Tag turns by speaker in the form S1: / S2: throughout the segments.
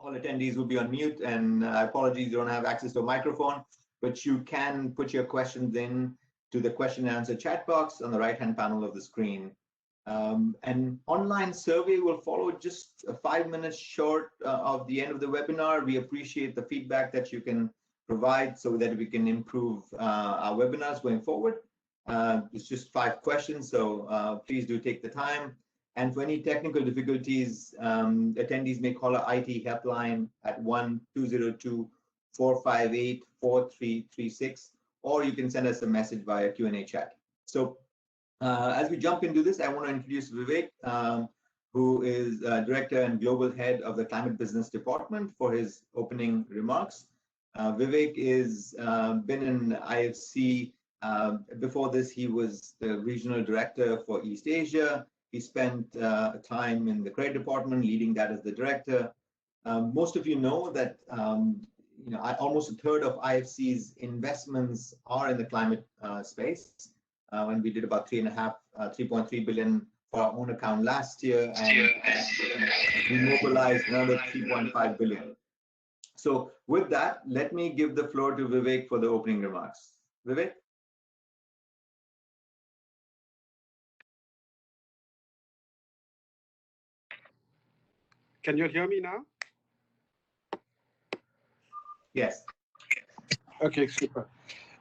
S1: All attendees will be on mute, and apologies, you don't have access to a microphone, but you can put your questions in to the question and answer chat box on the right-hand panel of the screen. An online survey will follow just 5 minutes short of the end of the webinar. We appreciate the feedback that you can provide so that we can improve our webinars going forward. It's just 5 questions, so please do take the time. And for any technical difficulties, attendees may call our IT helpline at 1-202-458-4336, or you can send us a message via Q&A chat. So as we jump into this, I want to introduce Vivek, who is Director and Global Head of the Climate Business Department, for his opening remarks. Vivek is been in IFC. Before this, he was the Regional Director for East Asia. He spent time in the credit department, leading that as the director. Most of you know that almost a third of IFC's investments are in the climate space. When we did about 3.3 billion for our own account last year, and we mobilized another 3.5 billion. So with that, let me give the floor to Vivek for the opening remarks. Vivek?
S2: Can you hear me now?
S1: Yes.
S2: Okay, super.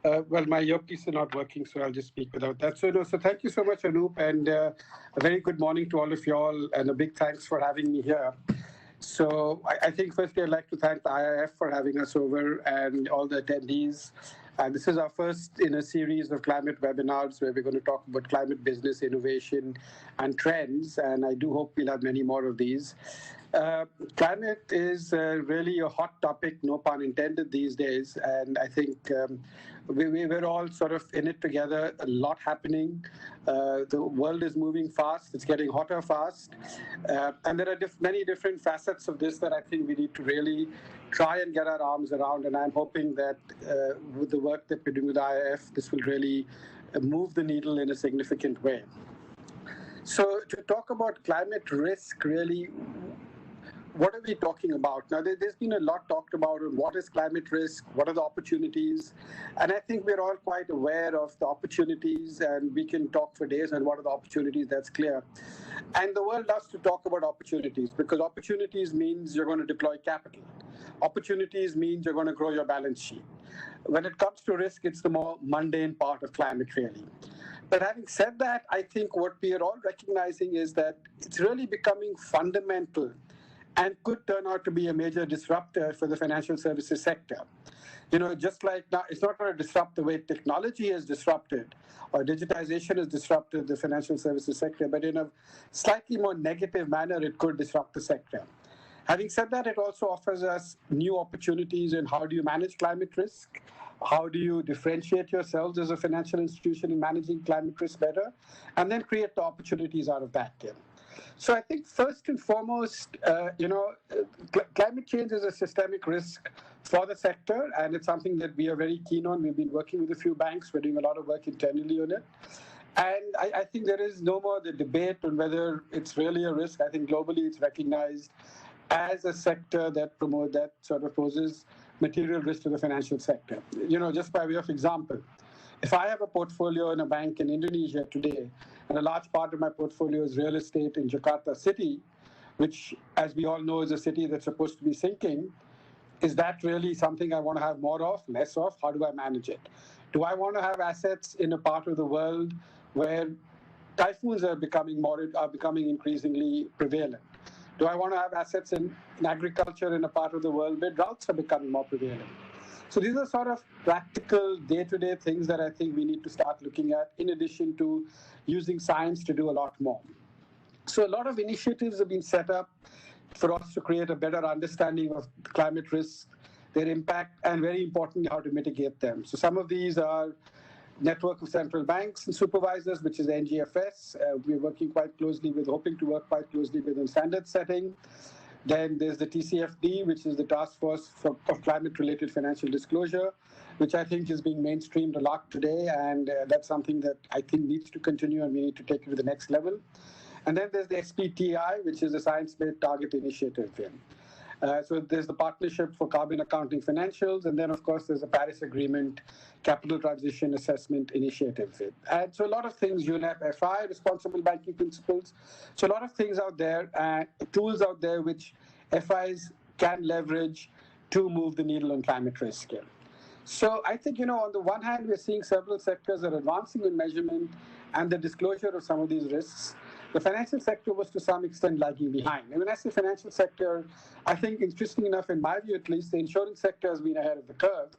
S2: Well, my earpiece is not working, so I'll just speak without that. So thank you so much, Anup, and a very good morning to all of you all, and a big thanks for having me here. So I think firstly, I'd like to thank the IIF for having us over and all the attendees. And this is our first in a series of climate webinars where we're going to talk about climate business, innovation, and trends. And I do hope we'll have many more of these. Climate is really a hot topic, no pun intended, these days. And I think we're all sort of in it together, a lot happening. The world is moving fast, it's getting hotter fast. And there are many different facets of this that I think we need to really try and get our arms around. And I'm hoping that with the work that we're doing with IIF, this will really move the needle in a significant way. So to talk about climate risk, really, what are we talking about? Now, there's been a lot talked about what is climate risk, what are the opportunities, and I think we're all quite aware of the opportunities, and we can talk for days on what are the opportunities, that's clear. And the world loves to talk about opportunities, because opportunities means you're going to deploy capital. Opportunities means you're going to grow your balance sheet. When it comes to risk, it's the more mundane part of climate, really. But having said that, I think what we are all recognizing is that it's really becoming fundamental and could turn out to be a major disruptor for the financial services sector. Just like now, it's not going to disrupt the way technology has disrupted or digitization has disrupted the financial services sector, but in a slightly more negative manner, it could disrupt the sector. Having said that, it also offers us new opportunities in how do you manage climate risk, how do you differentiate yourselves as a financial institution in managing climate risk better, and then create the opportunities out of that. So I think first and foremost, climate change is a systemic risk for the sector, and it's something that we are very keen on. We've been working with a few banks. We're doing a lot of work internally on it. And I think there is no more the debate on whether it's really a risk. I think globally it's recognized as a sector that sort of poses material risk to the financial sector. Just by way of example, if I have a portfolio in a bank in Indonesia today, and a large part of my portfolio is real estate in Jakarta city, which, as we all know, is a city that's supposed to be sinking, is that really something I want to have more of, less of? How do I manage it? Do I want to have assets in a part of the world where typhoons are becoming increasingly prevalent? Do I want to have assets in agriculture in a part of the world where droughts are becoming more prevalent? So these are sort of practical day-to-day things that I think we need to start looking at, in addition to using science to do a lot more. So a lot of initiatives have been set up for us to create a better understanding of climate risks, their impact, and very importantly, how to mitigate them. So some of these are network of central banks and supervisors, which is NGFS. We're working quite closely with, hoping to work quite closely with on standard setting. Then there's the TCFD, which is the Task Force of Climate-Related Financial Disclosure, which I think is being mainstreamed a lot today, and that's something that I think needs to continue, and we need to take it to the next level. And then there's the SBTi, which is the Science-Based Target Initiative. So there's the Partnership for Carbon Accounting Financials, and then, of course, there's the Paris Agreement Capital Transition Assessment Initiative. And so a lot of things, UNEP FI, Responsible Banking Principles. So a lot of things out there, tools out there which FIs can leverage to move the needle on climate risk. So I think, on the one hand, we're seeing several sectors are advancing in measurement and the disclosure of some of these risks. The financial sector was to some extent lagging behind. And when I say financial sector, I think, interesting enough, in my view at least, the insurance sector has been ahead of the curve,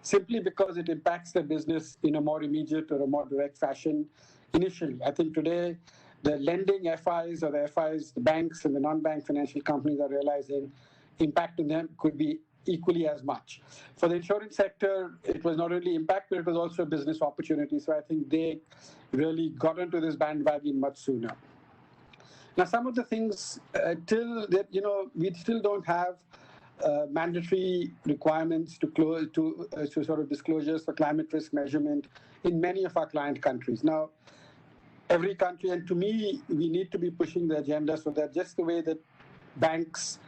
S2: simply because it impacts the business in a more immediate or a more direct fashion initially. I think today, the lending FIs or the FIs, the banks and the non-bank financial companies are realizing impact on them could be equally as much. For the insurance sector, it was not only impact, but it was also a business opportunity. So I think they really got into this bandwagon much sooner. Now, some of the things we still don't have mandatory requirements to sort of disclosures for climate risk measurement in many of our client countries. Now, every country, and to me, we need to be pushing the agenda so that just the way that banks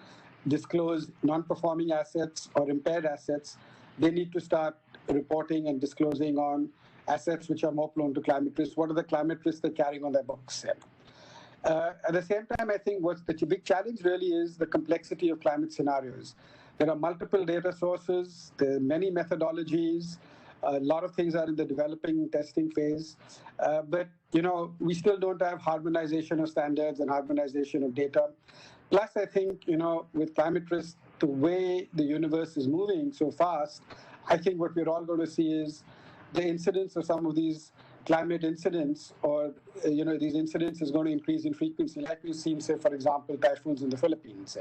S2: disclose non-performing assets or impaired assets, they need to start reporting and disclosing on assets which are more prone to climate risk. What are the climate risks they're carrying on their books? At the same time, I think what's the big challenge really is the complexity of climate scenarios. There are multiple data sources, there are many methodologies, a lot of things are in the developing testing phase, but we still don't have harmonization of standards and harmonization of data. Plus, I think, with climate risk, the way the universe is moving so fast, I think what we're all going to see is the incidence of some of these climate incidents or, these incidents is going to increase in frequency, like we've seen, say, for example, typhoons in the Philippines.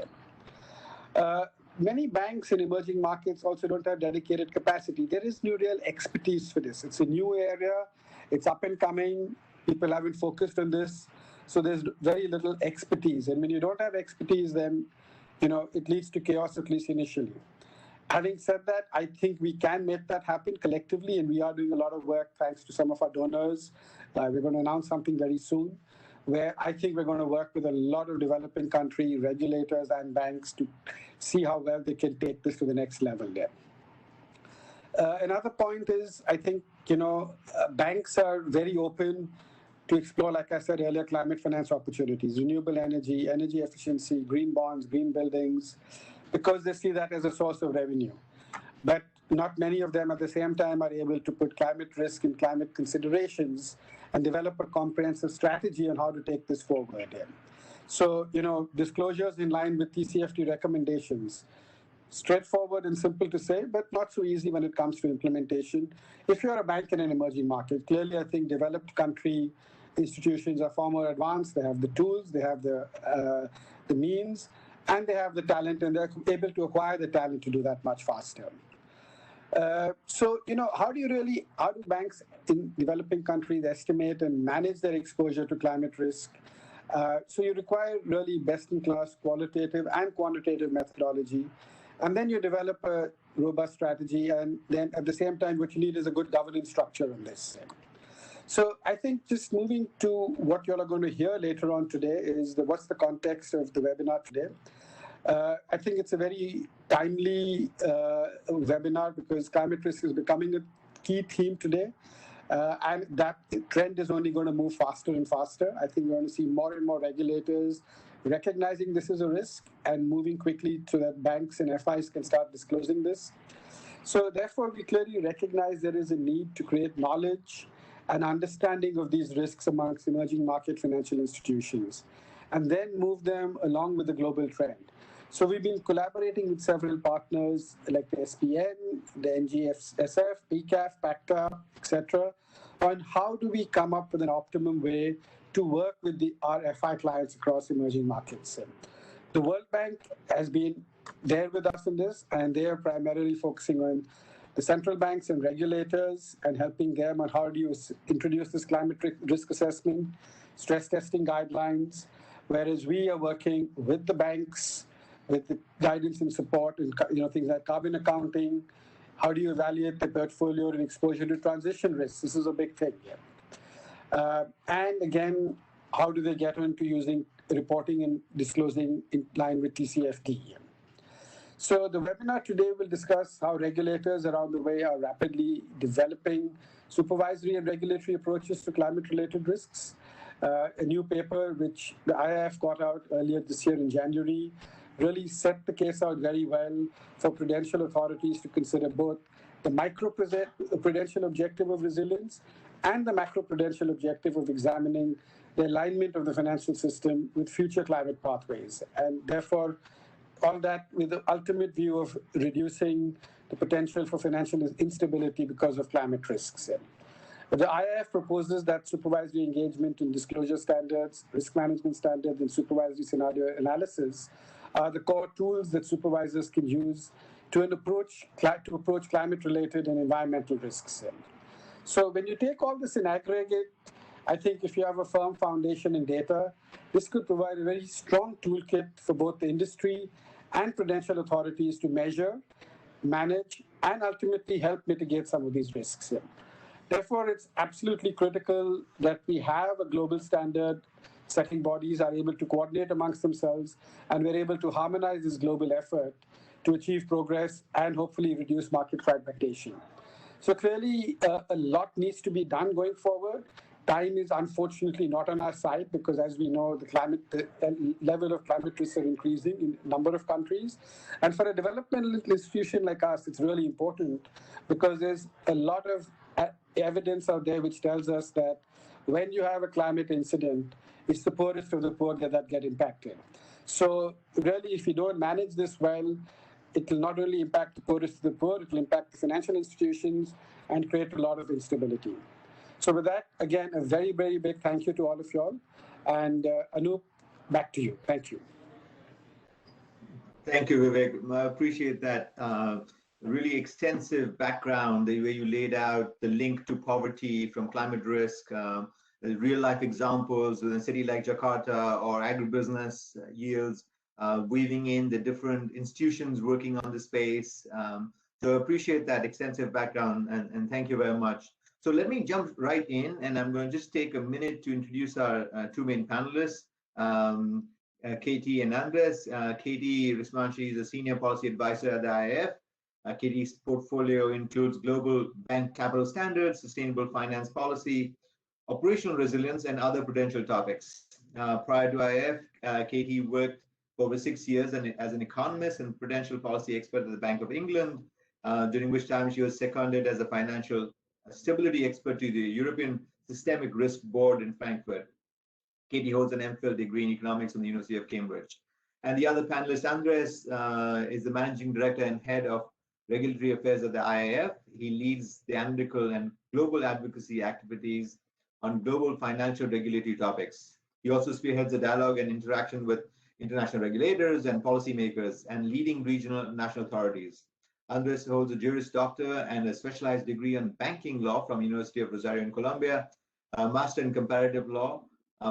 S2: Many banks in emerging markets also don't have dedicated capacity. There is no real expertise for this. It's a new area. It's up and coming. People haven't focused on this. So there's very little expertise. And when you don't have expertise, then, it leads to chaos, at least initially. Having said that, I think we can make that happen collectively, and we are doing a lot of work thanks to some of our donors. We're going to announce something very soon, where I think we're going to work with a lot of developing country regulators and banks to see how well they can take this to the next level there. Another point is, I think, banks are very open to explore, like I said earlier, climate finance opportunities, renewable energy, energy efficiency, green bonds, green buildings, because they see that as a source of revenue. But not many of them at the same time are able to put climate risk and climate considerations and develop a comprehensive strategy on how to take this forward. So, disclosures in line with TCFD recommendations, straightforward and simple to say, but not so easy when it comes to implementation. If you're a bank in an emerging market, clearly I think developed country institutions are far more advanced. They have the tools, they have the means, and they have the talent, and they're able to acquire the talent to do that much faster. So, how do banks in developing countries estimate and manage their exposure to climate risk? So you require really best-in-class qualitative and quantitative methodology, and then you develop a robust strategy, and then at the same time, what you need is a good governance structure on this. So I think just moving to what you all are going to hear later on today is what's the context of the webinar today. I think it's a very timely webinar because climate risk is becoming a key theme today. And that trend is only going to move faster and faster. I think we're going to see more and more regulators recognizing this is a risk and moving quickly so that banks and FIs can start disclosing this. So therefore, we clearly recognize there is a need to create knowledge and understanding of these risks amongst emerging market financial institutions, and then move them along with the global trend. So we've been collaborating with several partners like the SPN, the NGSF, PCAF, PACTA, etc., on how do we come up with an optimum way to work with our FI clients across emerging markets. The World Bank has been there with us in this, and they are primarily focusing on the central banks and regulators and helping them on how do you introduce this climate risk assessment, stress testing guidelines, whereas we are working with the banks, with the guidance and support and things like carbon accounting. How do you evaluate the portfolio and exposure to transition risks? This is a big thing. And again, how do they get into using reporting and disclosing in line with TCFD? So the webinar today will discuss how regulators around the way are rapidly developing supervisory and regulatory approaches to climate-related risks. A new paper which the IIF got out earlier this year in January really set the case out very well for prudential authorities to consider both the micro-prudential objective of resilience and the macro-prudential objective of examining the alignment of the financial system with future climate pathways. And therefore, all that with the ultimate view of reducing the potential for financial instability because of climate risks. The IIF proposes that supervisory engagement in disclosure standards, risk management standards, and supervisory scenario analysis are the core tools that supervisors can use to approach climate-related and environmental risks. So when you take all this in aggregate, I think if you have a firm foundation in data, this could provide a very strong toolkit for both the industry and prudential authorities to measure, manage, and ultimately help mitigate some of these risks. Therefore, it's absolutely critical that we have a global standard. Setting bodies are able to coordinate amongst themselves, and we're able to harmonize this global effort to achieve progress and hopefully reduce market fragmentation. So clearly, a lot needs to be done going forward. Time is unfortunately not on our side because, as we know, the level of climate risks are increasing in a number of countries. And for a developmental institution like us, it's really important because there's a lot of evidence out there which tells us that when you have a climate incident, it's the poorest of the poor that get impacted. So really, if you don't manage this well, it will not only impact the poorest of the poor, it will impact the financial institutions and create a lot of instability. So with that, again, a very, very big thank you to all of you all. And Anup, back to you. Thank you.
S1: Thank you, Vivek. I appreciate that really extensive background, the way you laid out the link to poverty from climate risk, real-life examples with a city like Jakarta or agribusiness yields, weaving in the different institutions working on the space. So appreciate that extensive background, and thank you very much. So let me jump right in, and I'm going to just take a minute to introduce our two main panelists, Katie and Andres. Katie Rismanchi is a senior policy advisor at the IIF. Katie's portfolio includes global bank capital standards, sustainable finance policy, operational resilience, and other prudential topics. Prior to IIF, Katie worked for over 6 years as an economist and prudential policy expert at the Bank of England, during which time she was seconded as a financial stability expert to the European Systemic Risk Board in Frankfurt. Katie holds an MPhil degree in economics from the University of Cambridge. And the other panelist, Andres, is the managing director and head of regulatory affairs at the IIF. He leads the analytical and global advocacy activities on global financial regulatory topics. He also spearheads the dialogue and interaction with international regulators and policymakers and leading regional and national authorities. Andres holds a Juris Doctor and a specialized degree on banking law from University of Rosario in Colombia, a master in comparative law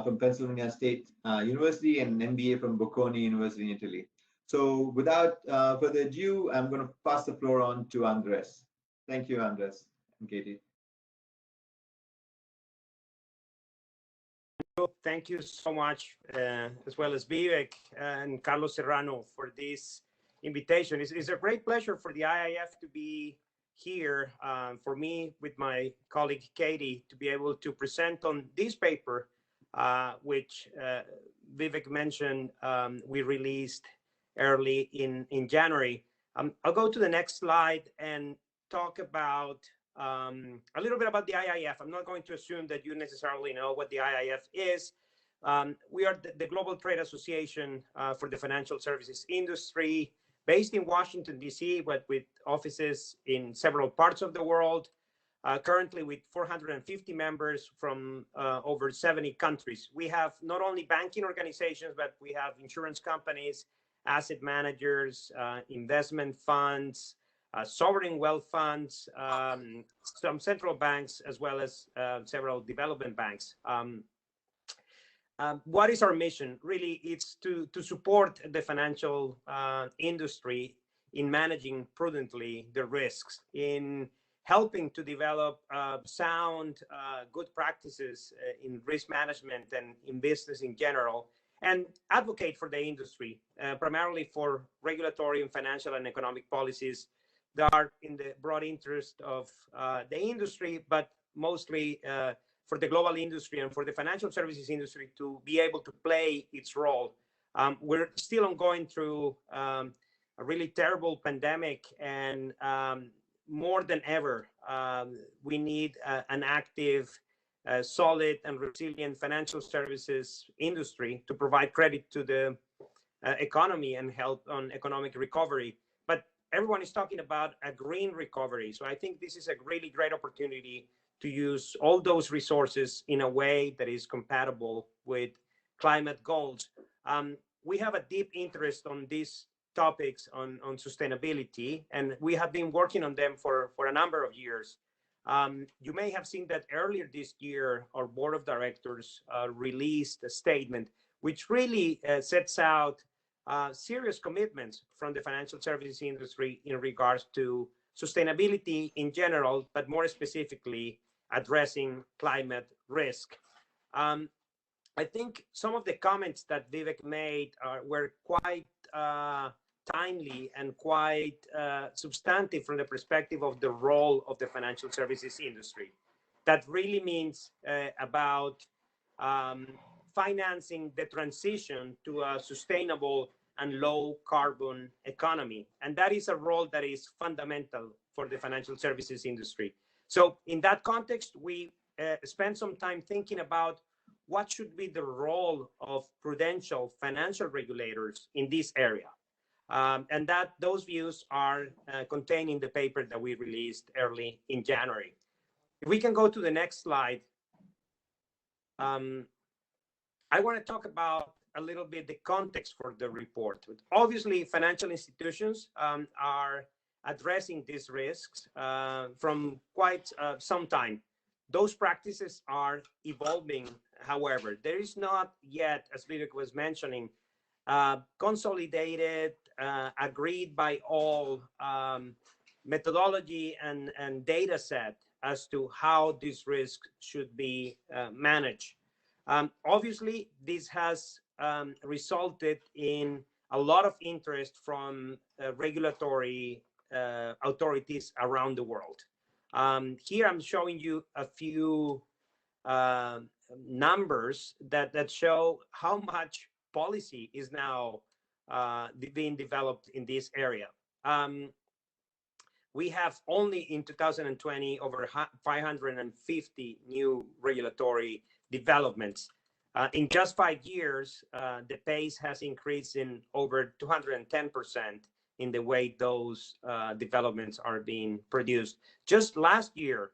S1: from Pennsylvania State University, and an MBA from Bocconi University in Italy. So without further ado, I'm going to pass the floor on to Andres. Thank you, Andres and Katie.
S3: Thank you so much, as well as Vivek and Carlos Serrano, for this invitation. It's a great pleasure for the IIF to be here, for me with my colleague Katie, to be able to present on this paper, which Vivek mentioned we released early in January. I'll go to the next slide and talk about a little bit about the IIF. I'm not going to assume that you necessarily know what the IIF is. We are the Global Trade Association for the financial services industry, based in Washington, D.C., but with offices in several parts of the world, currently with 450 members from over 70 countries. We have not only banking organizations, but we have insurance companies, asset managers, investment funds, sovereign wealth funds, some central banks, as well as several development banks. What is our mission? Really, it's to support the financial industry in managing prudently the risks, in helping to develop sound, good practices in risk management and in business in general, and advocate for the industry, primarily for regulatory and financial and economic policies that are in the broad interest of the industry, but mostly for the global industry and for the financial services industry to be able to play its role. We're still ongoing through a really terrible pandemic, and more than ever, we need an active, solid and resilient financial services industry to provide credit to the economy and help on economic recovery. But everyone is talking about a green recovery. So I think this is a really great opportunity to use all those resources in a way that is compatible with climate goals. We have a deep interest on these topics on sustainability, and we have been working on them for a number of years. You may have seen that earlier this year, our board of directors released a statement which really sets out serious commitments from the financial services industry in regards to sustainability in general, but more specifically addressing climate risk. I think some of the comments that Vivek made were quite timely and quite substantive from the perspective of the role of the financial services industry. That really means about financing the transition to a sustainable and low carbon economy. And that is a role that is fundamental for the financial services industry. So in that context, we spent some time thinking about what should be the role of prudential financial regulators in this area. And that those views are contained in the paper that we released early in January. If we can go to the next slide. I want to talk about a little bit the context for the report. Obviously, financial institutions are addressing these risks from quite some time. Those practices are evolving, however. There is not yet, as Vivek was mentioning, consolidated, agreed by all methodology and data set as to how these risks should be managed. Obviously, this has resulted in a lot of interest from regulatory authorities around the world. Here I'm showing you a few numbers that show how much policy is now being developed in this area. We have only in 2020 over 550 new regulatory developments. In just 5 years, the pace has increased in over 210% in the way those developments are being produced. Just last year,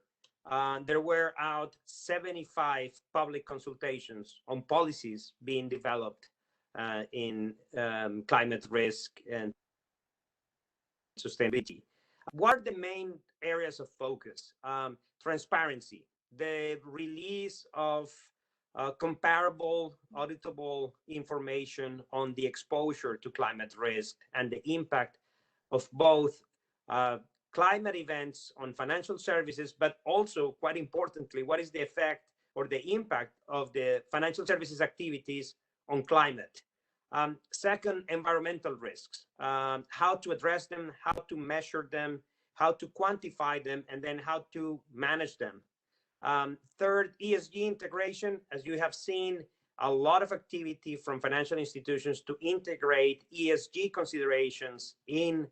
S3: there were out 75 public consultations on policies being developed in climate risk and sustainability. What are the main areas of focus? Transparency, the release of comparable, auditable information on the exposure to climate risk and the impact of both climate events on financial services, but also, quite importantly, what is the effect or the impact of the financial services activities on climate. Second, environmental risks, how to address them, how to measure them, how to quantify them, and then how to manage them. Third, ESG integration. As you have seen, a lot of activity from financial institutions to integrate ESG considerations in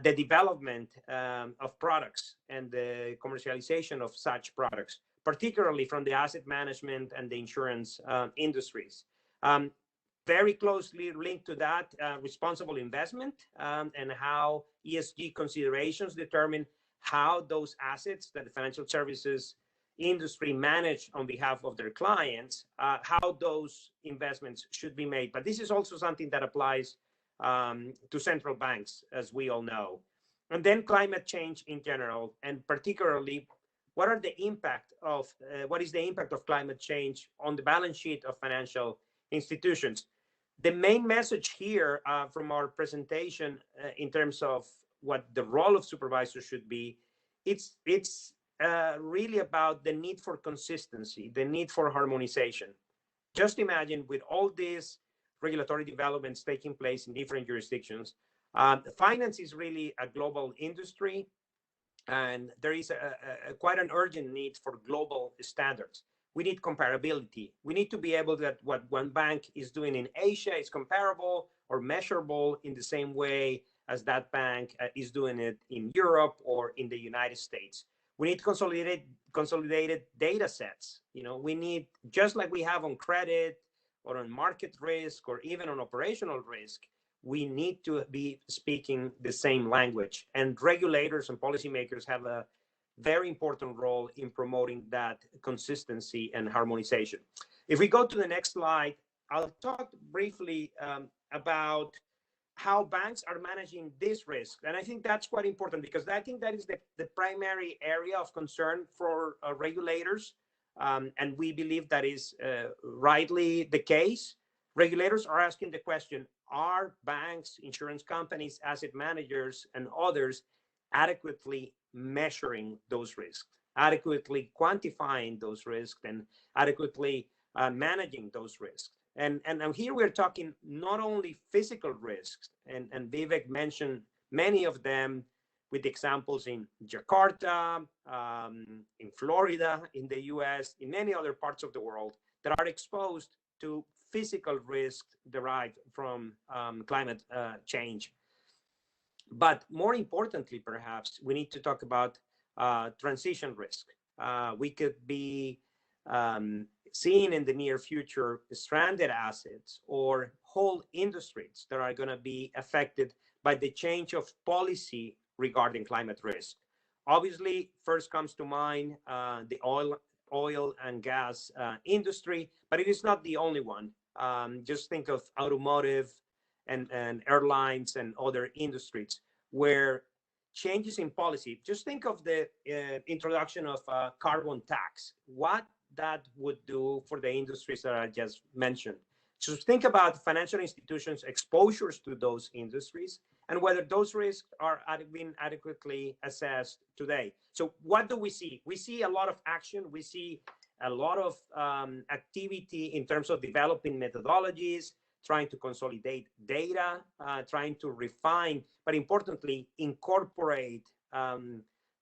S3: the development of products and the commercialization of such products, particularly from the asset management and the insurance industries. Very closely linked to that, responsible investment and how ESG considerations determine how those assets that the financial services industry manage on behalf of their clients, how those investments should be made. But this is also something that applies to central banks, as we all know. And then climate change in general, and particularly, what is the impact of climate change on the balance sheet of financial institutions? The main message here from our presentation in terms of what the role of supervisors should be, it's really about the need for consistency, the need for harmonization. Just imagine with all these regulatory developments taking place in different jurisdictions. Finance is really a global industry, and there is quite an urgent need for global standards. We need comparability. We need to be able that what one bank is doing in Asia is comparable or measurable in the same way as that bank is doing it in Europe or in the United States. We need consolidated data sets. You know, we need, just like we have on credit or on market risk or even on operational risk, we need to be speaking the same language. And regulators and policymakers have a very important role in promoting that consistency and harmonization. If we go to the next slide, I'll talk briefly about how banks are managing this risk. And I think that's quite important, because I think that is the primary area of concern for regulators. And we believe that is rightly the case. Regulators are asking the question, are banks, insurance companies, asset managers, and others adequately measuring those risks, adequately quantifying those risks, and adequately managing those risks? And here we're talking not only physical risks, and Vivek mentioned many of them with examples in Jakarta, in Florida, in the US, in many other parts of the world that are exposed to physical risks derived from climate change. But more importantly, perhaps, we need to talk about transition risk. We could be seeing in the near future stranded assets or whole industries that are going to be affected by the change of policy regarding climate risk. Obviously, first comes to mind the oil and gas industry, but it is not the only one. Just think of automotive and airlines and other industries where changes in policy, just think of the introduction of a carbon tax, what that would do for the industries that I just mentioned. So think about financial institutions' exposures to those industries and whether those risks are being adequately assessed today. So what do we see? We see a lot of action. We see a lot of activity in terms of developing methodologies, trying to consolidate data, trying to refine, but importantly, incorporate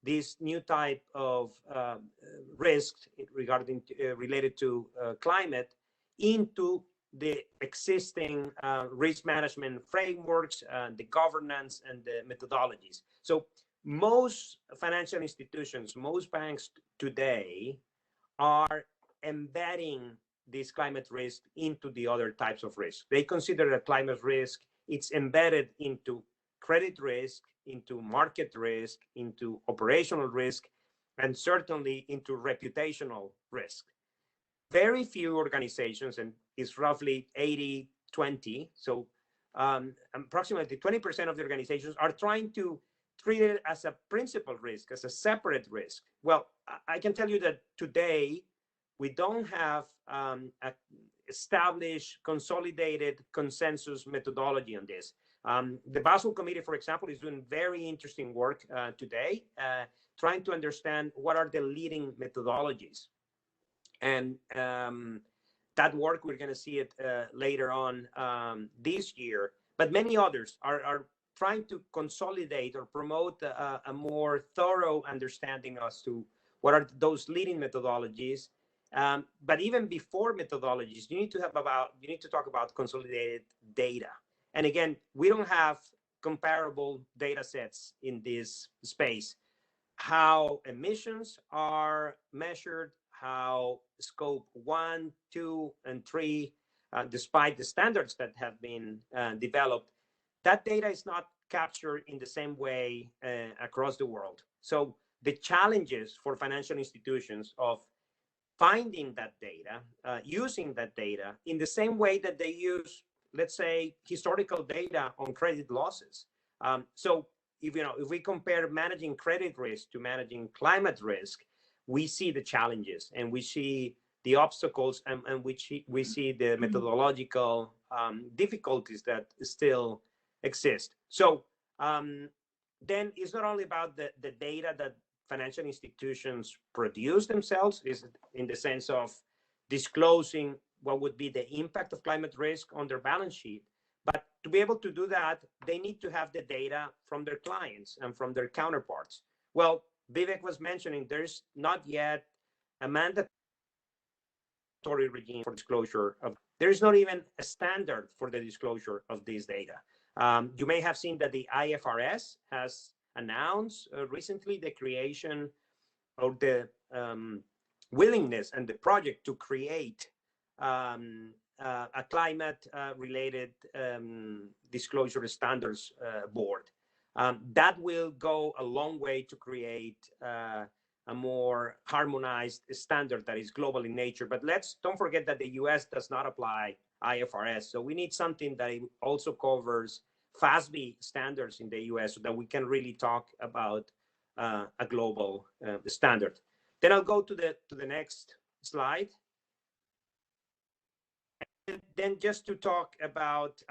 S3: this new type of risks related to climate into the existing risk management frameworks, the governance, and the methodologies. So most financial institutions, most banks today are embedding this climate risk into the other types of risk. They consider that climate risk, it's embedded into credit risk, into market risk, into operational risk, and certainly into reputational risk. Very few organizations, and it's roughly 80-20, so approximately 20% of the organizations are trying to treat it as a principal risk, as a separate risk. Well, I can tell you that today, we don't have established, consolidated consensus methodology on this. The Basel Committee, for example, is doing very interesting work today, trying to understand what are the leading methodologies. And that work, we're going to see it later on this year. But many others are trying to consolidate or promote a more thorough understanding as to what are those leading methodologies. But even before methodologies, you need to talk about consolidated data. And again, we don't have comparable data sets in this space. How emissions are measured, how scope 1, 2, and 3, despite the standards that have been developed, that data is not captured in the same way across the world. So the challenges for financial institutions of finding that data, using that data in the same way that they use, let's say, historical data on credit losses. So if we compare managing credit risk to managing climate risk, we see the challenges and we see the obstacles and we see the methodological difficulties that still exist. So then it's not only about the data that financial institutions produce themselves, is in the sense of disclosing what would be the impact of climate risk on their balance sheet. But to be able to do that, they need to have the data from their clients and from their counterparts. Well, Vivek was mentioning there's not yet a mandatory regime for disclosure of. There is not even a standard for the disclosure of this data. You may have seen that the IFRS has announced recently the creation of the willingness and the project to create a climate-related disclosure standards board. That will go a long way to create a more harmonized standard that is global in nature. But don't forget that the US does not apply IFRS. So we need something that also covers FASB standards in the US so that we can really talk about a global standard. Then I'll go to the next slide. And then just to talk about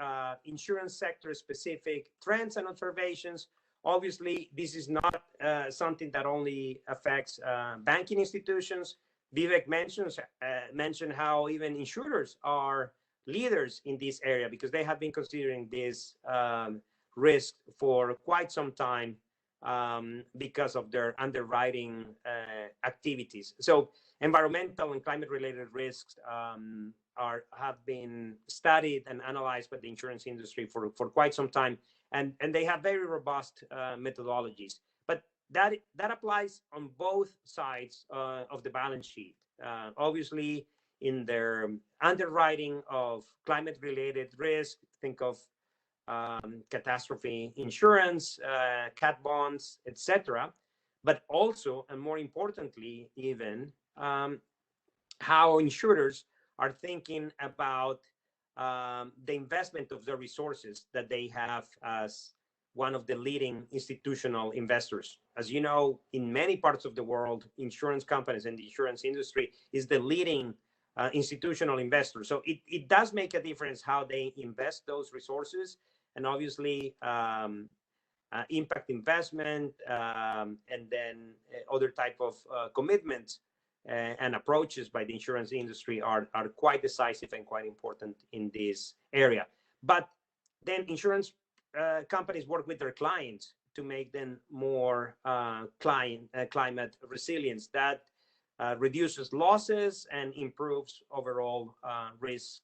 S3: insurance sector specific trends and observations. Obviously, this is not something that only affects banking institutions. Vivek mentioned how even insurers are leaders in this area because they have been considering this risk for quite some time because of their underwriting activities. So environmental and climate-related risks have been studied and analyzed by the insurance industry for quite some time. And they have very robust methodologies. But that applies on both sides of the balance sheet. Obviously, in their underwriting of climate-related risk, think of catastrophe insurance, cat bonds, etc. But also, and more importantly, even how insurers are thinking about the investment of the resources that they have as one of the leading institutional investors. As you know, in many parts of the world, insurance companies and the insurance industry is the leading institutional investor. So it does make a difference how they invest those resources, and obviously impact investment and then other type of commitments and approaches by the insurance industry are quite decisive and quite important in this area. But then insurance companies work with their clients to make them more climate resilience. That reduces losses and improves overall risk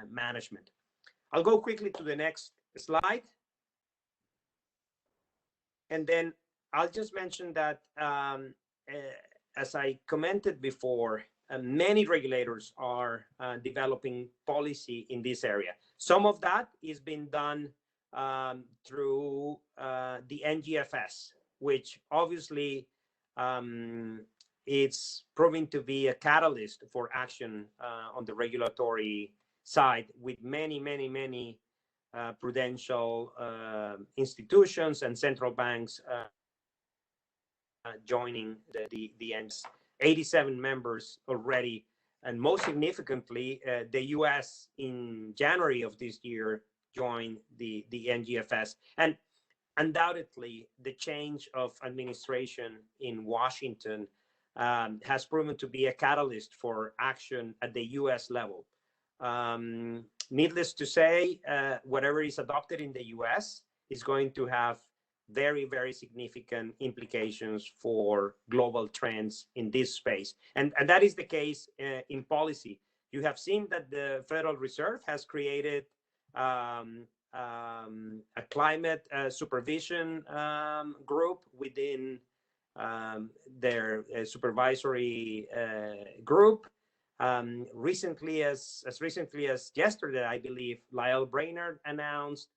S3: management. I'll go quickly to the next slide. And then I'll just mention that as I commented before, many regulators are developing policy in this area. Some of that is being done through the NGFS, which obviously it's proving to be a catalyst for action on the regulatory side, with many prudential institutions and central banks joining the NGFS. 87 members already, and most significantly, the US in January of this year joined the NGFS. And undoubtedly, the change of administration in Washington has proven to be a catalyst for action at the US level. Needless to say, whatever is adopted in the US is going to have very significant implications for global trends in this space. And that is the case in policy. You have seen that the Federal Reserve has created a climate supervision group within their supervisory group. Recently, as recently as yesterday, I believe, Lyle Brainerd announced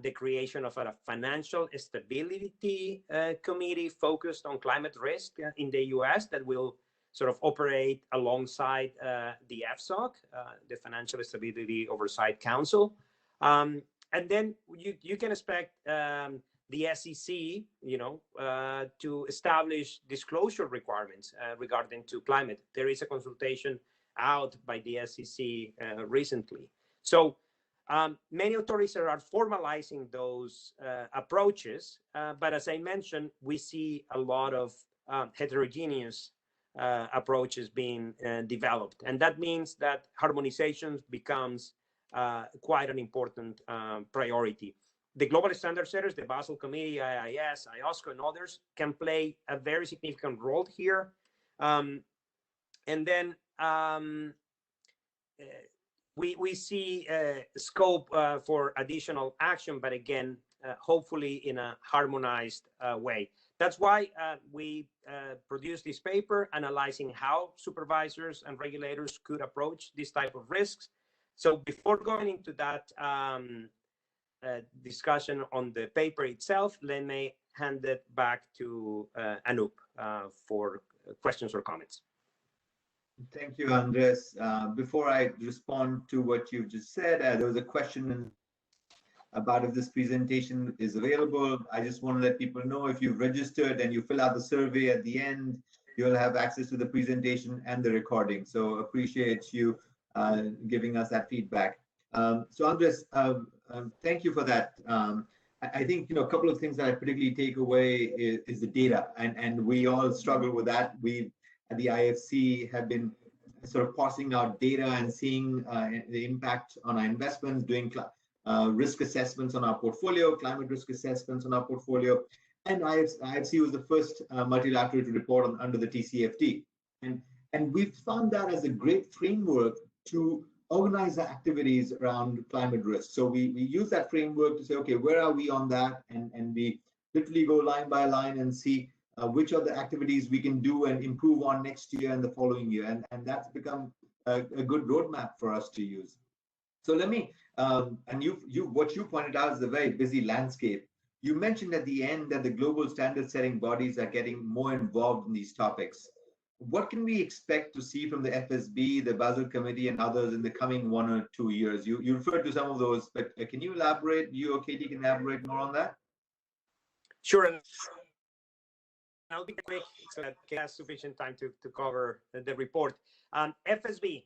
S3: the creation of a financial stability committee focused on climate risk in the US that will sort of operate alongside the FSOC, the Financial Stability Oversight Council. And then you can expect the SEC, to establish disclosure requirements regarding to climate. There is a consultation out by the SEC recently. So many authorities are formalizing those approaches, but as I mentioned, we see a lot of heterogeneous approaches being developed. And that means that harmonization becomes quite an important priority. The global standard setters, the Basel Committee, IIS, IOSCO, and others can play a very significant role here. And then we see scope for additional action, but again, hopefully in a harmonized way. That's why we produced this paper analyzing how supervisors and regulators could approach this type of risks. So before going into that discussion on the paper itself, let me hand it back to Anup for questions or comments.
S1: Thank you, Andres. Before I respond to what you've just said, there was a question about if this presentation is available. I just want to let people know, if you've registered and you fill out the survey at the end, you'll have access to the presentation and the recording. So appreciate you giving us that feedback. So Andres, thank you for that. I think, a couple of things that I particularly take away is the data, and we all struggle with that. We at the IFC have been sort of parsing out data and seeing the impact on our investments, doing risk assessments on our portfolio, climate risk assessments on our portfolio. And IFC was the first multilateral to report under the TCFD. And we've found that as a great framework to organize our activities around climate risk. So we use that framework to say, okay, where are we on that? And we literally go line by line and see which are the activities we can do and improve on next year and the following year. And that's become a good roadmap for us to use. So let me, and what you pointed out is a very busy landscape. You mentioned at the end that the global standard setting bodies are getting more involved in these topics. What can we expect to see from the FSB, the Basel Committee, and others in the coming 1 or 2 years? You referred to some of those, but can you elaborate? You or Katie can elaborate more on that?
S3: Sure. I'll be quick so that Kate has sufficient time to cover the report. FSB,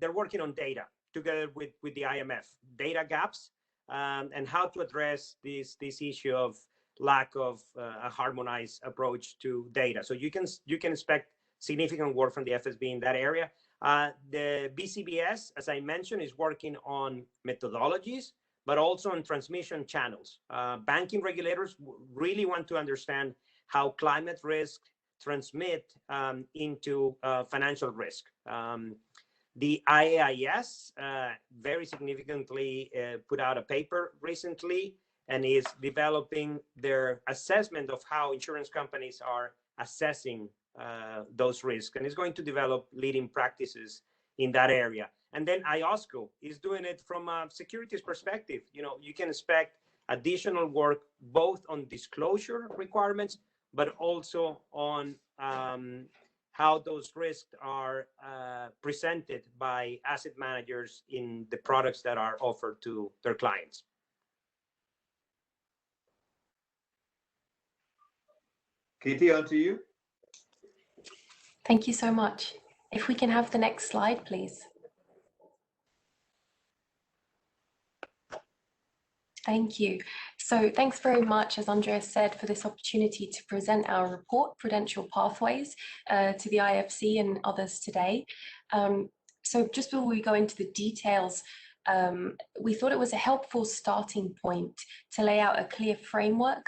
S3: they're working on data together with the IMF, data gaps, and how to address this issue of lack of a harmonized approach to data. So you can expect significant work from the FSB in that area. The BCBS, as I mentioned, is working on methodologies, but also on transmission channels. Banking regulators really want to understand how climate risk transmit into financial risk. The IAIS very significantly put out a paper recently and is developing their assessment of how insurance companies are assessing those risks, and is going to develop leading practices in that area. And then IOSCO is doing it from a securities perspective. You can expect additional work both on disclosure requirements, but also on how those risks are presented by asset managers in the products that are offered to their clients.
S1: Katie, on to you.
S4: Thank you so much. If we can have the next slide, please. Thank you. So thanks very much, as Andreas said, for this opportunity to present our report, Prudential Pathways, to the IFC and others today. So just before we go into the details, we thought it was a helpful starting point to lay out a clear framework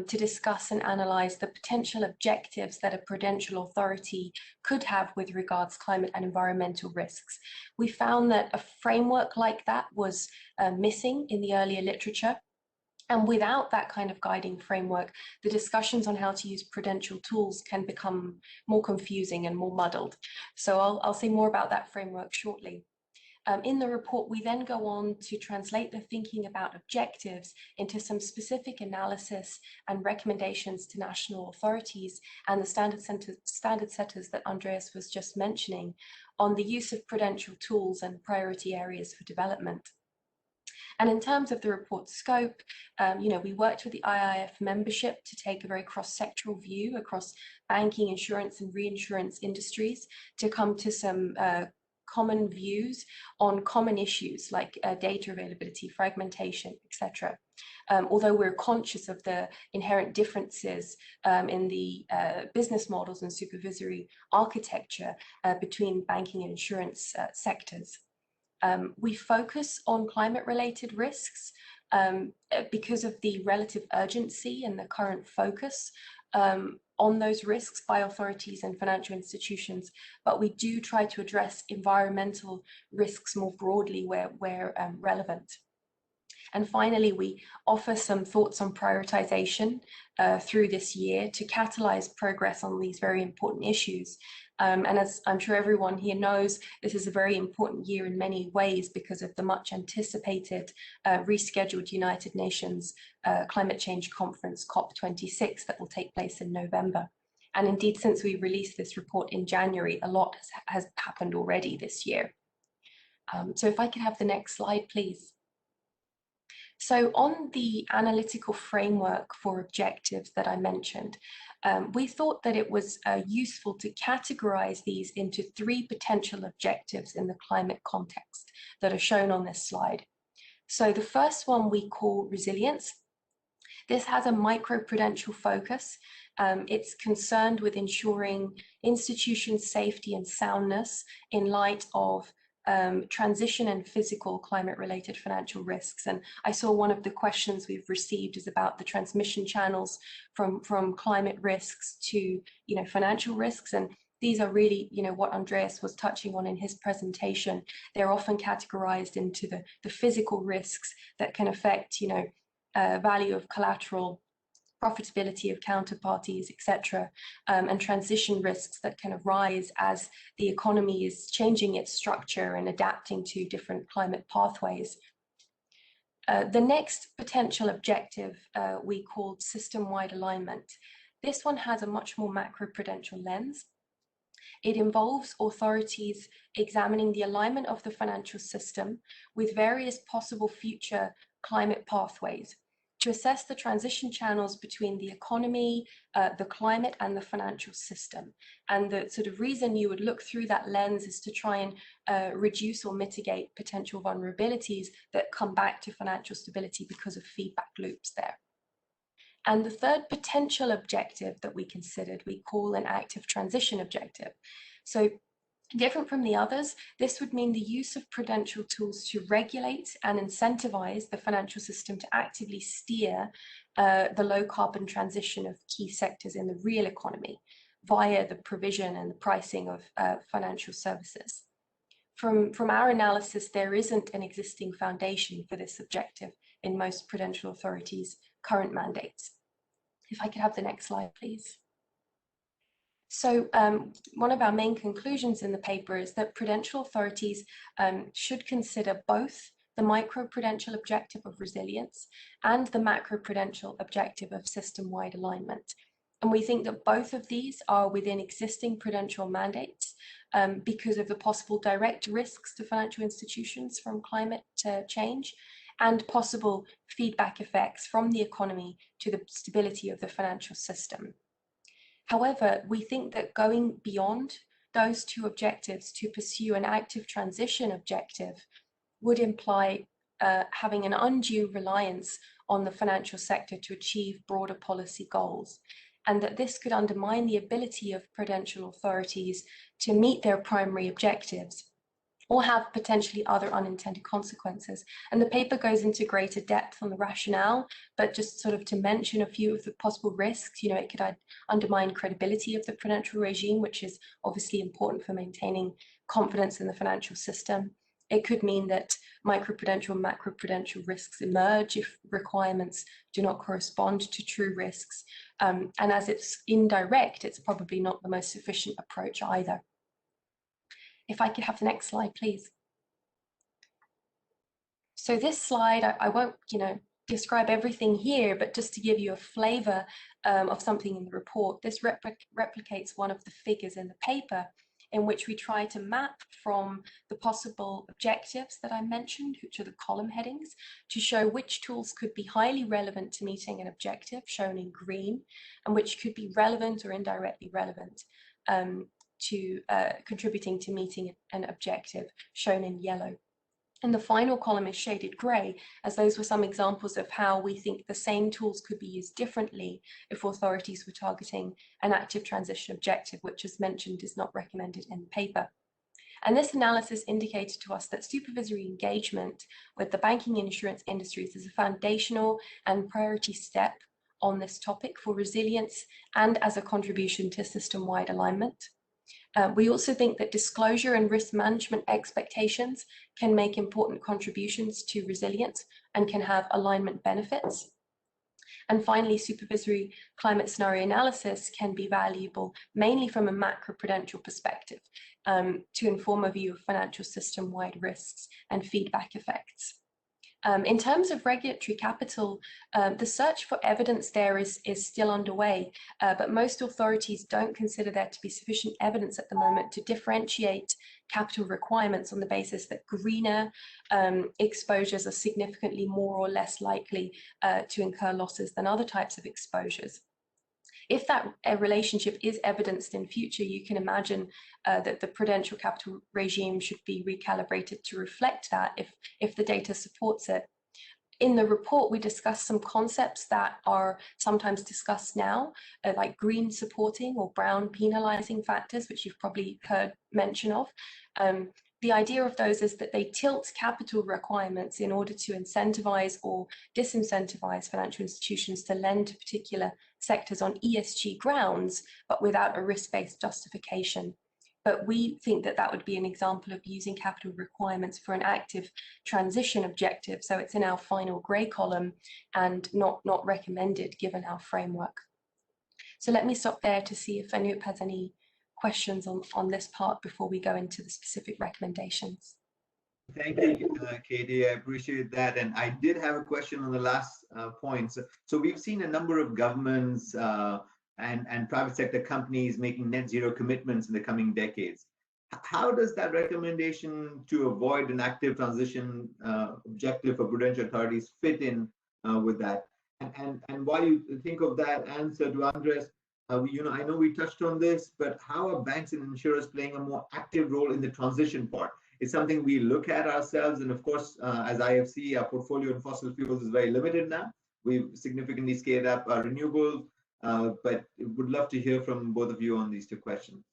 S4: to discuss and analyze the potential objectives that a prudential authority could have with regards to climate and environmental risks. We found that a framework like that was missing in the earlier literature. And without that kind of guiding framework, the discussions on how to use prudential tools can become more confusing and more muddled. So I'll say more about that framework shortly. In the report, we then go on to translate the thinking about objectives into some specific analysis and recommendations to national authorities and the standard setters that Andreas was just mentioning on the use of prudential tools and priority areas for development. And in terms of the report scope, we worked with the IIF membership to take a very cross-sectoral view across banking, insurance, and reinsurance industries to come to some common views on common issues like data availability, fragmentation, etc. although we're conscious of the inherent differences in the business models and supervisory architecture between banking and insurance sectors. We focus on climate-related risks because of the relative urgency and the current focus on those risks by authorities and financial institutions, but we do try to address environmental risks more broadly where relevant. And finally, we offer some thoughts on prioritization through this year to catalyze progress on these very important issues. And as I'm sure everyone here knows, this is a very important year in many ways because of the much anticipated rescheduled United Nations Climate Change Conference, COP26, that will take place in November. And indeed, since we released this report in January, a lot has happened already this year. So if I could have the next slide, please. So on the analytical framework for objectives that I mentioned, we thought that it was useful to categorize these into 3 potential objectives in the climate context that are shown on this slide. So the first one we call resilience. This has a micro-prudential focus. It's concerned with ensuring institution safety and soundness in light of transition and physical climate-related financial risks. And I saw one of the questions we've received is about the transmission channels from climate risks to financial risks. And these are really what Andreas was touching on in his presentation. They're often categorized into the physical risks that can affect value of collateral, profitability of counterparties, etc., and transition risks that can arise as the economy is changing its structure and adapting to different climate pathways. The next potential objective we called system-wide alignment. This one has a much more macro-prudential lens. It involves authorities examining the alignment of the financial system with various possible future climate pathways to assess the transition channels between the economy, the climate, and the financial system. And the sort of reason you would look through that lens is to try and reduce or mitigate potential vulnerabilities that come back to financial stability because of feedback loops there. And the third potential objective that we considered, we call an active transition objective. So different from the others, this would mean the use of prudential tools to regulate and incentivize the financial system to actively steer the low carbon transition of key sectors in the real economy via the provision and the pricing of financial services. From our analysis, there isn't an existing foundation for this objective in most prudential authorities' current mandates. If I could have the next slide, please. So one of our main conclusions in the paper is that prudential authorities should consider both the micro-prudential objective of resilience and the macro-prudential objective of system-wide alignment. And we think that both of these are within existing prudential mandates because of the possible direct risks to financial institutions from climate change and possible feedback effects from the economy to the stability of the financial system. However, we think that going beyond those 2 objectives to pursue an active transition objective would imply having an undue reliance on the financial sector to achieve broader policy goals, and that this could undermine the ability of prudential authorities to meet their primary objectives or have potentially other unintended consequences. And the paper goes into greater depth on the rationale, but just sort of to mention a few of the possible risks, it could undermine credibility of the prudential regime, which is obviously important for maintaining confidence in the financial system. It could mean that microprudential and macroprudential risks emerge if requirements do not correspond to true risks. And as it's indirect, it's probably not the most efficient approach either. If I could have the next slide, please. So this slide, I won't, describe everything here, but just to give you a flavor of something in the report, this replicates one of the figures in the paper in which we try to map from the possible objectives that I mentioned, which are the column headings, to show which tools could be highly relevant to meeting an objective, shown in green, and which could be relevant or indirectly relevant to contributing to meeting an objective, shown in yellow. And the final column is shaded grey, as those were some examples of how we think the same tools could be used differently if authorities were targeting an active transition objective, which, as mentioned, is not recommended in the paper. And this analysis indicated to us that supervisory engagement with the banking and insurance industries is a foundational and priority step on this topic for resilience and as a contribution to system-wide alignment. We also think that disclosure and risk management expectations can make important contributions to resilience and can have alignment benefits. And finally, supervisory climate scenario analysis can be valuable mainly from a macro-prudential perspective to inform a view of financial system-wide risks and feedback effects. In terms of regulatory capital, the search for evidence there is still underway, but most authorities don't consider there to be sufficient evidence at the moment to differentiate capital requirements on the basis that greener exposures are significantly more or less likely to incur losses than other types of exposures. If that relationship is evidenced in future, you can imagine that the prudential capital regime should be recalibrated to reflect that if the data supports it. In the report, we discussed some concepts that are sometimes discussed now, like green supporting or brown penalizing factors, which you've probably heard mention of. The idea of those is that they tilt capital requirements in order to incentivize or disincentivize financial institutions to lend to particular sectors on ESG grounds, but without a risk-based justification. But we think that that would be an example of using capital requirements for an active transition objective. So it's in our final grey column and not recommended given our framework. So let me stop there to see if Anoop has any questions on this part before we go into the specific recommendations.
S1: Thank you, Katie. I appreciate that. And I did have a question on the last point. So we've seen a number of governments and private sector companies making net zero commitments in the coming decades. How does that recommendation to avoid an active transition objective for prudential authorities fit in with that? And while you think of that answer to Andres, I know we touched on this, but how are banks and insurers playing a more active role in the transition part? It's something we look at ourselves, and of course, as IFC, our portfolio in fossil fuels is very limited now. We've significantly scaled up our renewables, but would love to hear from both of you on these two questions.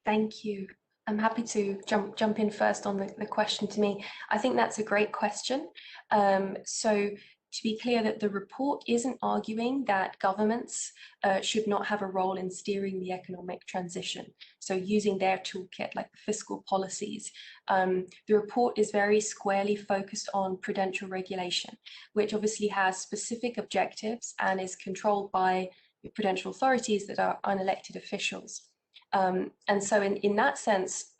S4: Thank you. I'm happy to jump in first on the question to me. I think that's a great question. So to be clear, that the report isn't arguing that governments should not have a role in steering the economic transition. So using their toolkit, like the fiscal policies. The report is very squarely focused on prudential regulation, which obviously has specific objectives and is controlled by prudential authorities that are unelected officials. And so in that sense,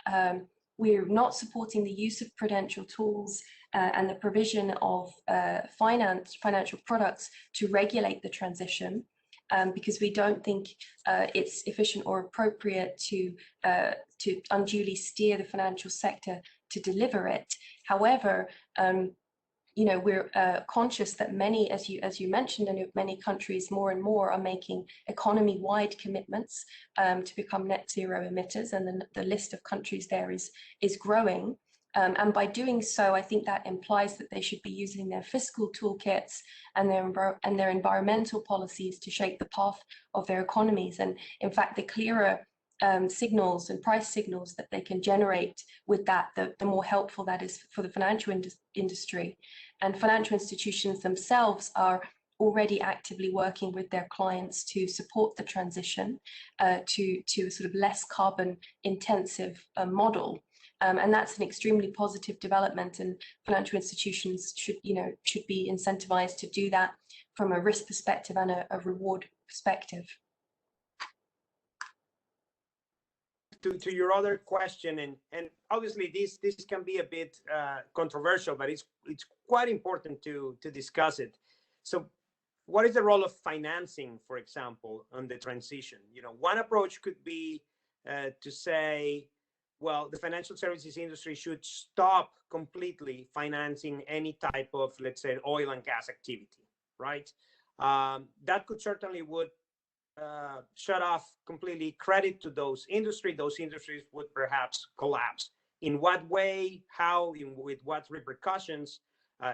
S4: we're not supporting the use of prudential tools and the provision of financial products to regulate the transition, because we don't think it's efficient or appropriate to unduly steer the financial sector to deliver it. However, we're conscious that many, as you mentioned, and many countries more and more are making economy-wide commitments to become net zero emitters, and the list of countries there is growing. And by doing so, I think that implies that they should be using their fiscal toolkits and their environmental policies to shape the path of their economies. And in fact, the clearer signals and price signals that they can generate with that, the more helpful that is for the financial industry. And financial institutions themselves are already actively working with their clients to support the transition to a sort of less carbon intensive model. And that's an extremely positive development, and financial institutions should be incentivized to do that from a risk perspective and a reward perspective.
S3: To your other question, and obviously this can be a bit controversial, but it's quite important to discuss it. So what is the role of financing, for example, on the transition? One approach could be to say, well, the financial services industry should stop completely financing any type of, let's say, oil and gas activity, right? That could certainly would shut off completely credit to those industries. Those industries would perhaps collapse. In what way, how, with what repercussions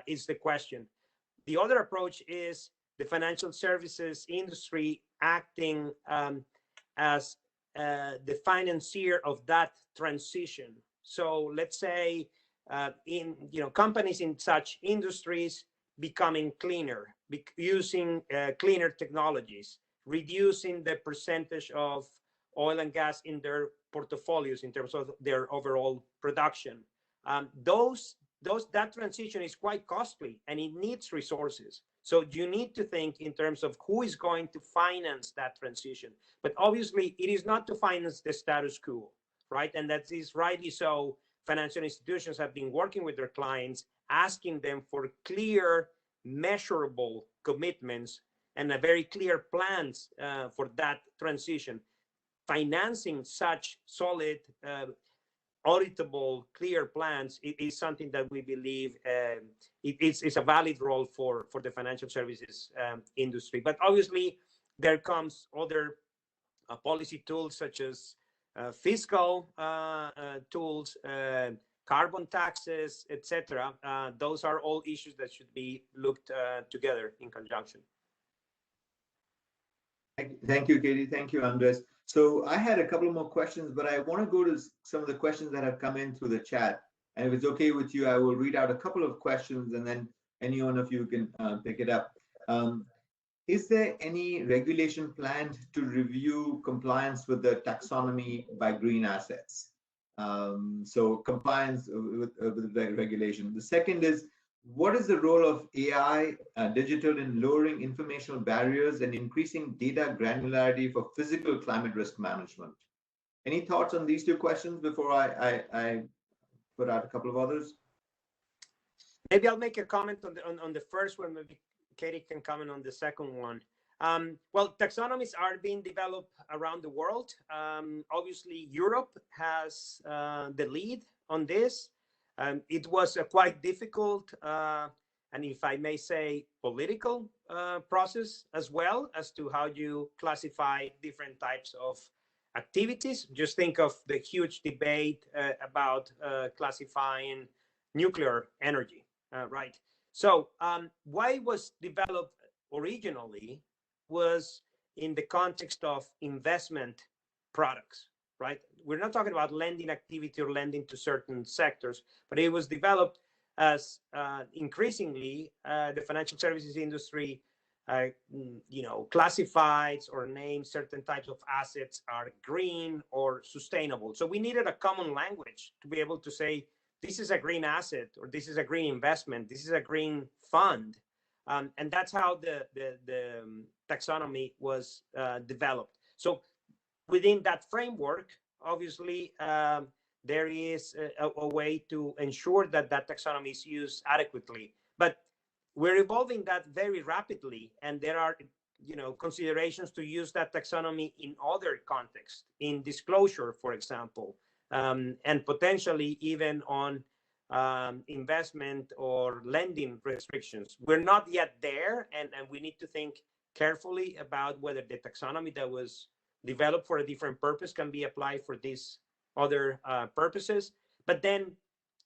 S3: is the question. The other approach is the financial services industry acting as the financier of that transition. So let's say companies in such industries becoming cleaner, using cleaner technologies, reducing the percentage of oil and gas in their portfolios in terms of their overall production. That transition is quite costly and it needs resources. So you need to think in terms of who is going to finance that transition. But obviously, it is not to finance the status quo, right? And that is rightly so. Financial institutions have been working with their clients, asking them for clear, measurable commitments and a very clear plans for that transition. Financing such solid, auditable, clear plans is something that we believe it's a valid role for the financial services industry. But obviously, there comes other policy tools such as fiscal tools, carbon taxes, etc. Those are all issues that should be looked together in conjunction.
S1: Thank you, Katie. Thank you, Andres. So I had a couple more questions, but I want to go to some of the questions that have come in through the chat. And if it's okay with you, I will read out a couple of questions and then any one of you can pick it up. Is there any regulation planned to review compliance with the taxonomy by green assets? So compliance with the regulation. The second is, what is the role of AI, digital, in lowering informational barriers and increasing data granularity for physical climate risk management? Any thoughts on these two questions before I put out a couple of others?
S3: Maybe I'll make a comment on the first one. Maybe Katie can comment on the second one. Well, taxonomies are being developed around the world. Obviously, Europe has the lead on this. It was a quite difficult, and if I may say, political process as well as to how you classify different types of activities. Just think of the huge debate about classifying nuclear energy, right? So why it was developed originally was in the context of investment products, right? We're not talking about lending activity or lending to certain sectors, but it was developed as increasingly the financial services industry, classifies or names certain types of assets are green or sustainable. So we needed a common language to be able to say, this is a green asset, or this is a green investment, this is a green fund. And that's how the taxonomy was developed. So within that framework, obviously, there is a way to ensure that that taxonomy is used adequately. But we're evolving that very rapidly, and there are considerations to use that taxonomy in other contexts, in disclosure, for example, and potentially even on investment or lending restrictions. We're not yet there, and we need to think carefully about whether the taxonomy that was developed for a different purpose can be applied for these other purposes. But then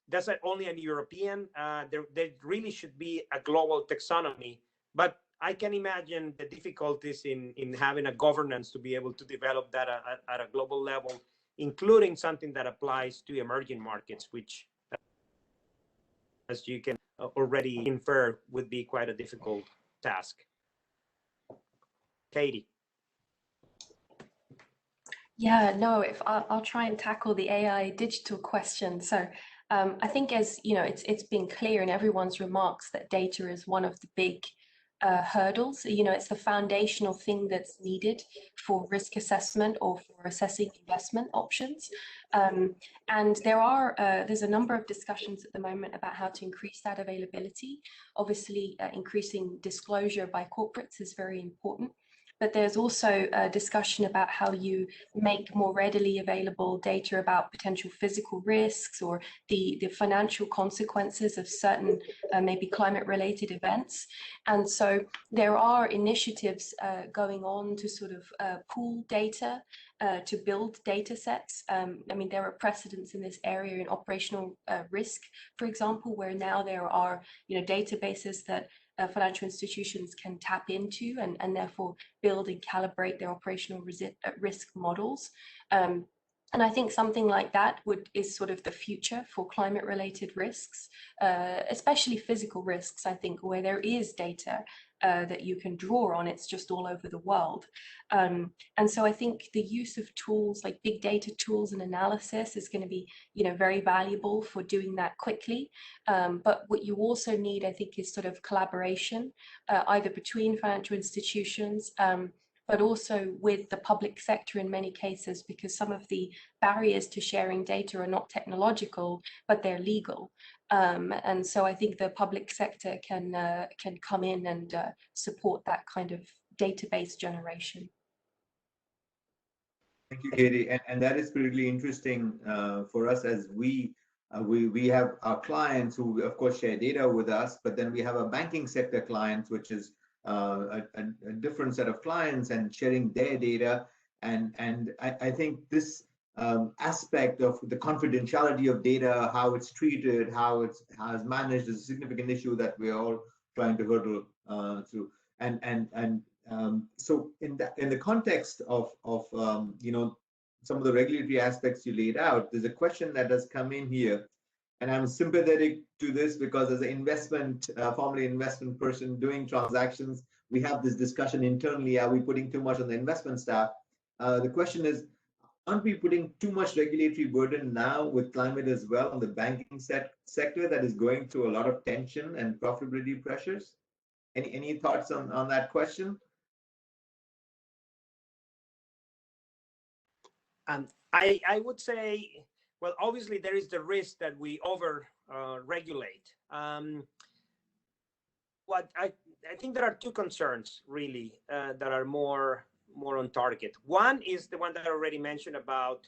S3: that's only a European. There really should be a global taxonomy. But I can imagine the difficulties in having a governance to be able to develop that at a global level, including something that applies to emerging markets, which, as you can already infer, would be quite a difficult task. Katie.
S4: Yeah, no, if I'll try and tackle the AI digital question. So I think, as you know, it's been clear in everyone's remarks that data is one of the big hurdles. It's the foundational thing that's needed for risk assessment or for assessing investment options. And there's a number of discussions at the moment about how to increase that availability. Obviously, increasing disclosure by corporates is very important. but there's also a discussion about how you make more readily available data about potential physical risks or the financial consequences of certain maybe climate-related events. And so there are initiatives going on to sort of pool data, to build data sets. I mean, there are precedents in this area in operational risk, for example, where now there are databases that financial institutions can tap into and therefore build and calibrate their operational risk models. And I think something like that is sort of the future for climate-related risks, especially physical risks, I think, where there is data that you can draw on. It's just all over the world. And so I think the use of tools like big data tools and analysis is going to be, very valuable for doing that quickly. But what you also need, I think, is sort of collaboration, either between financial institutions, but also with the public sector in many cases, because some of the barriers to sharing data are not technological, but they're legal. And so I think the public sector can come in and support that kind of database generation.
S1: Thank you, Katie. And that is really interesting for us, as we have our clients who, of course, share data with us, but then we have a banking sector clients, which is a different set of clients and sharing their data. And I think this aspect of the confidentiality of data, how it's treated, how it's managed, is a significant issue that we're all trying to hurdle through. So in the context of some of the regulatory aspects you laid out, there's a question that has come in here, and I'm sympathetic to this because as an formerly investment person doing transactions, we have this discussion internally: are we putting too much on the investment staff? The question is, aren't we putting too much regulatory burden now with climate as well on the banking sector that is going through a lot of tension and profitability pressures? Any thoughts on that question?
S3: I would say, well, obviously there is the risk that we over regulate. What I think there are two concerns really that are more on target. One is the one that I already mentioned about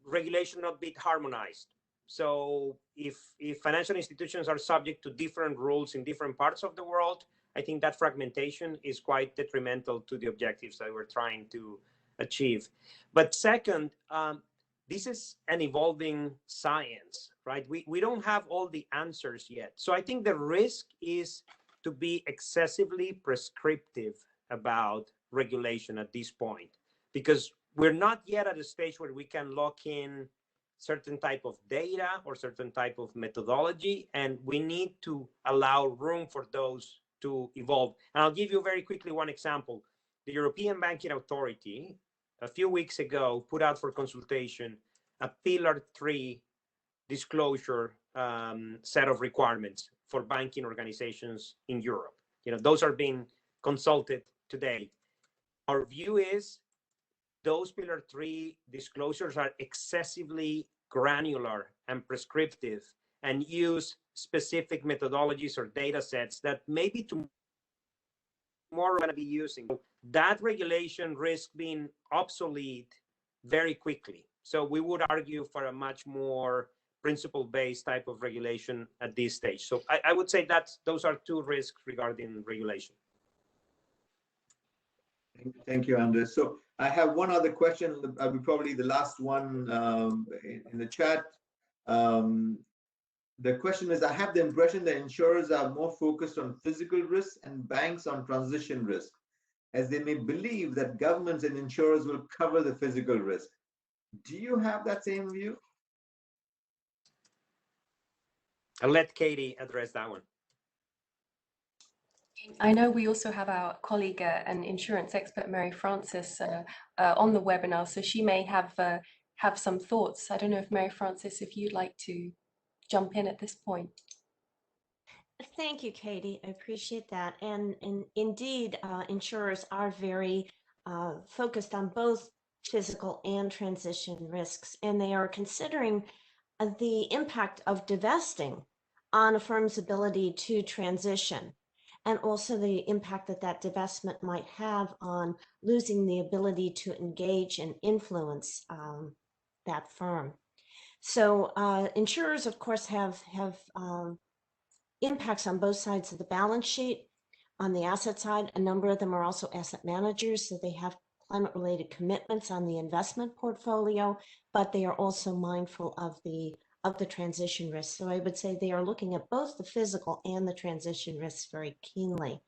S3: regulation not being harmonized. So if financial institutions are subject to different rules in different parts of the world, I think that fragmentation is quite detrimental to the objectives that we're trying to achieve. But second, this is an evolving science, right? We don't have all the answers yet. So I think the risk is to be excessively prescriptive about regulation at this point, because we're not yet at a stage where we can lock in certain type of data or certain type of methodology, and we need to allow room for those to evolve. And I'll give you very quickly one example. The European Banking Authority, a few weeks ago, put out for consultation a Pillar 3 disclosure set of requirements for banking organizations in Europe. Those are being consulted today. Our view is those Pillar 3 disclosures are excessively granular and prescriptive and use specific methodologies or data sets that maybe tomorrow we're going to be using. That regulation risks being obsolete very quickly. So we would argue for a much more principle-based type of regulation at this stage. So I would say that those are two risks regarding regulation.
S1: Thank you, Andres. So I have one other question, probably the last one in the chat. The question is, I have the impression that insurers are more focused on physical risk and banks on transition risk, as they may believe that governments and insurers will cover the physical risk. Do you have that same view?
S3: I'll let Katie address that one.
S4: I know we also have our colleague and insurance expert, Mary Frances, on the webinar, so she may have some thoughts. I don't know if Mary Frances, if you'd like to jump in at this point.
S5: Thank you, Katie. I appreciate that. And indeed, insurers are very focused on both physical and transition risks, and they are considering the impact of divesting on a firm's ability to transition. and also the impact that that divestment might have on losing the ability to engage and influence that firm. So insurers, of course, have impacts on both sides of the balance sheet. On the asset side, a number of them are also asset managers, so they have climate-related commitments on the investment portfolio, but they are also mindful of the transition risks. So I would say they are looking at both the physical and the transition risks very keenly.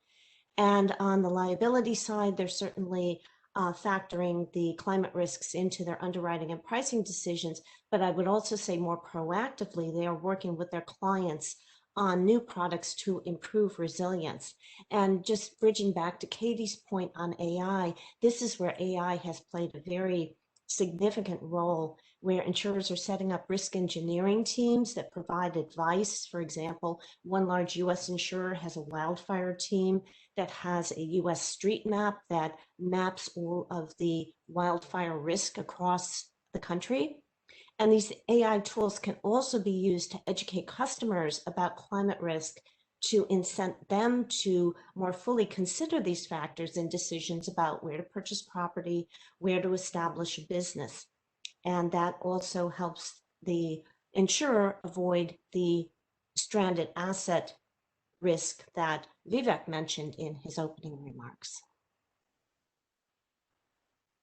S5: And on the liability side, they're certainly factoring the climate risks into their underwriting and pricing decisions. But I would also say more proactively, they are working with their clients on new products to improve resilience. And just bridging back to Katie's point on AI, this is where AI has played a very significant role, where insurers are setting up risk engineering teams that provide advice. For example, one large US insurer has a wildfire team that has a US street map that maps all of the wildfire risk across the country. And these AI tools can also be used to educate customers about climate risk, to incent them to more fully consider these factors in decisions about where to purchase property, where to establish a business. And that also helps the insurer avoid the stranded asset risk that Vivek mentioned in his opening remarks.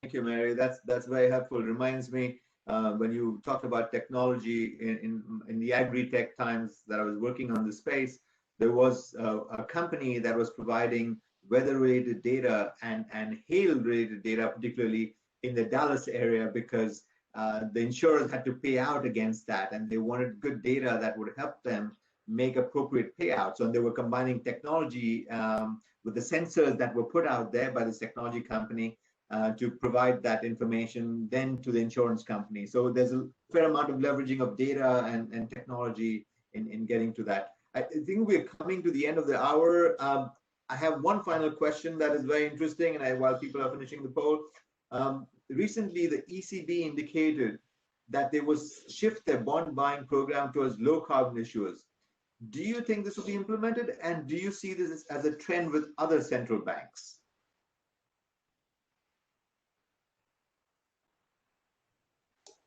S1: Thank you, Mary. That's very helpful. It reminds me when you talked about technology in the agri-tech times that I was working on the space, there was a company that was providing weather-related data and hail-related data, particularly in the Dallas area, because the insurers had to pay out against that, and they wanted good data that would help them make appropriate payouts. And they were combining technology with the sensors that were put out there by this technology company to provide that information then to the insurance company. So there's a fair amount of leveraging of data and technology in getting to that. I think we're coming to the end of the hour. I have one final question that is very interesting, and while people are finishing the poll, recently the ECB indicated that they will shift their bond buying program towards low carbon issuers. Do you think this will be implemented, and do you see this as a trend with other central banks?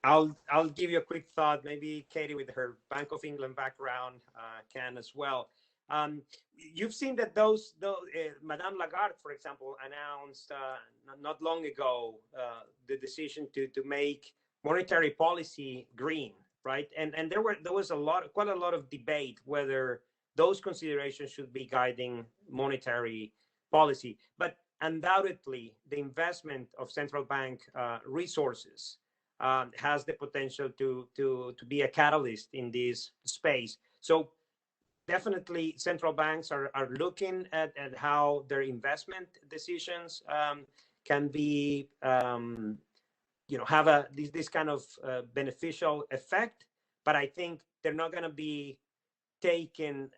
S3: I'll give you a quick thought. Maybe Katie, with her Bank of England background, can as well. You've seen that Madame Lagarde, for example, announced not long ago the decision to make monetary policy green, right? And there was quite a lot of debate whether those considerations should be guiding monetary policy. But undoubtedly, the investment of central bank resources has the potential to be a catalyst in this space. So definitely central banks are looking at how their investment decisions can be, have this kind of beneficial effect. But I think they're not going to be taking,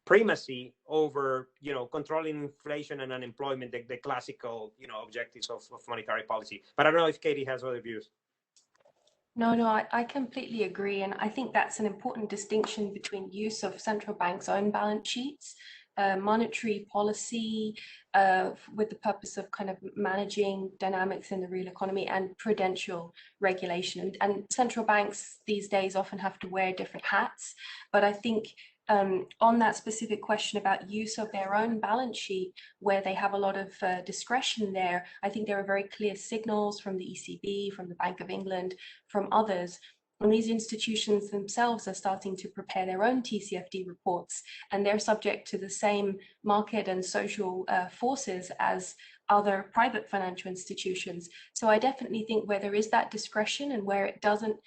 S3: primacy over, controlling inflation and unemployment, the classical, objectives of monetary policy. But I don't know if Katie has other views.
S4: No, I completely agree. And I think that's an important distinction between use of central banks' own balance sheets, monetary policy with the purpose of kind of managing dynamics in the real economy, and prudential regulation. And central banks these days often have to wear different hats. But I think on that specific question about use of their own balance sheet, where they have a lot of discretion there, I think there are very clear signals from the ECB, from the Bank of England, from others. And these institutions themselves are starting to prepare their own TCFD reports, and they're subject to the same market and social forces as other private financial institutions. So I definitely think where there is that discretion and where it doesn't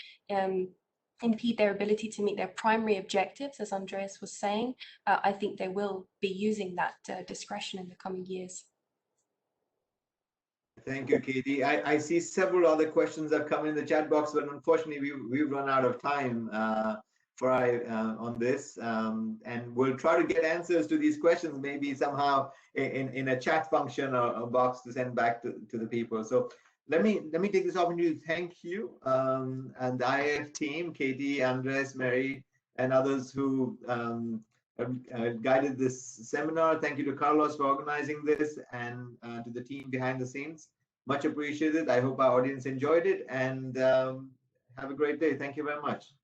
S4: impede their ability to meet their primary objectives, as Andreas was saying, I think they will be using that discretion in the coming years.
S1: Thank you, Katie. I see several other questions that come in the chat box, but unfortunately we've run out of time on this, and we'll try to get answers to these questions maybe somehow in a chat function or a box to send back to the people. So let me take this opportunity to thank you and the IIF team, Katie, Andres, Mary, and others who guided this seminar. Thank you to Carlos for organizing this, and to the team behind the scenes. Much appreciated. I hope our audience enjoyed it, and have a great day. Thank you very much.